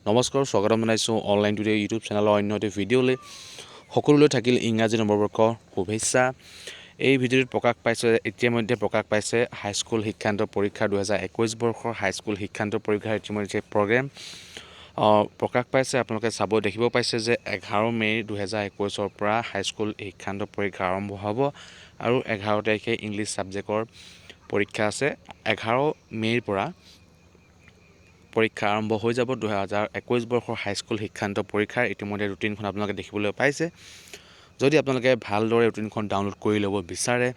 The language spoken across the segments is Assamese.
নমস্কাৰ স্বাগতম জনাইছোঁ অনলাইন টুডে ইউটিউব চেনেলৰ অন্য এটা ভিডিঅ'লৈ সকলোলৈ থাকিল ইংৰাজী নৱবৰ্ষৰ শুভেচ্ছা। এই ভিডিঅ'ত প্ৰকাশ পাইছে ইতিমধ্যে প্ৰকাশ পাইছে হাইস্কুল শিক্ষান্ত পৰীক্ষা 2021 বৰ্ষৰ হাইস্কুল শিক্ষান্ত পৰীক্ষাৰ ইতিমধ্যে প্ৰগ্ৰেম প্ৰকাশ পাইছে। আপোনালোকে চাব দেখিব পাইছে যে 11 মে 2021 পৰা হাইস্কুল শিক্ষান্ত পৰীক্ষা আৰম্ভ হ'ব আৰু 11 তাৰিখে ইংলিছ ছাবজেক্টৰ পৰীক্ষা আছে। 11 মে'ৰ পৰা পৰীক্ষা আৰম্ভ হৈ যাব 2021 বৰ্ষৰ হাইস্কুল শিক্ষান্ত পৰীক্ষাৰ ইতিমধ্যে ৰুটিনখন আপোনালোকে দেখিবলৈ পাইছে। যদি আপোনালোকে ভালদৰে ৰুটিনখন ডাউনলোড কৰি ল'ব বিচাৰে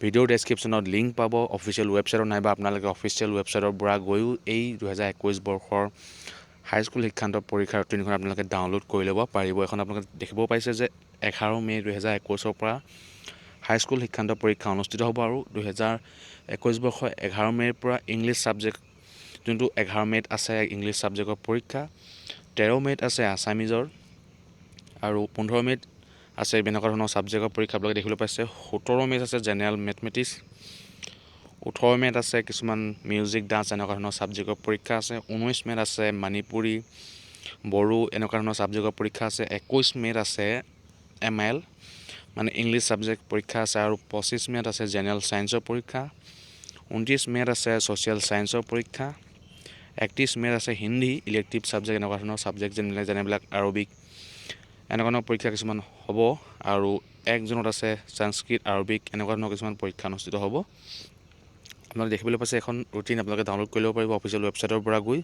ভিডিঅ'ৰ ডেছক্ৰিপশ্যনত লিংক পাব অফিচিয়েল ৱেবছাইটৰ নাইবা আপোনালোকে অফিচিয়েল ৱেবছাইটৰ পৰা গৈও এই 2021 বৰ্ষৰ হাইস্কুল শিক্ষান্ত পৰীক্ষাৰ ৰুটিনখন আপোনালোকে ডাউনলোড কৰি ল'ব পাৰিব। এখন আপোনালোকে দেখিব পাইছে যে 11 মে 2021 পৰা হাইস্কুল শিক্ষান্ত পৰীক্ষা অনুষ্ঠিত হ'ব আৰু 2021 বৰ্ষৰ 11 মে'ৰ পৰা ইংলিছ ছাবজেক্ট যোনটো 11 মে'ত আছে ইংলিছ ছাবজেক্টৰ পৰীক্ষা, 13 মে'ত আছে আছামিজৰ আৰু 15 মে'ত আছে এনেকুৱা ধৰণৰ ছাবজেক্টৰ পৰীক্ষা আপোনালোকে দেখিবলৈ পাইছে। 17 মে'ত আছে জেনেৰেল মেথমেটিক্স, 18 মে'ত আছে কিছুমান মিউজিক ডান্স এনেকুৱা ধৰণৰ ছাবজেক্টৰ পৰীক্ষা আছে, 19 মে'ত আছে মণিপুৰী বড়ো এনেকুৱা ধৰণৰ ছাবজেক্টৰ পৰীক্ষা আছে, 21 মে'ত আছে ML মানে ইংলিছ ছাবজেক্ট পৰীক্ষা আছে আৰু 25 মে'ত আছে জেনেৰেল ছায়েন্সৰ পৰীক্ষা, 29 মে'ত আছে ছ'চিয়েল ছায়েন্সৰ পৰীক্ষা, 31 মে'ত আছে হিন্দী ইলেক্টিভ ছাবজেক্ট এনেকুৱা ধৰণৰ ছাবজেক্ট যেনেবিলাক আৰবিক এনেকুৱা ধৰণৰ পৰীক্ষা কিছুমান হ'ব আৰু 1 জুনত আছে সংস্কৃত আৰবিক এনেকুৱা ধৰণৰ কিছুমান পৰীক্ষা অনুষ্ঠিত হ'ব। আপোনালোকে দেখিবলৈ পাইছে এখন ৰুটিন আপোনালোকে ডাউনলোড কৰি ল'ব পাৰিব অফিচিয়েল ৱেবছাইটৰ পৰা গৈ।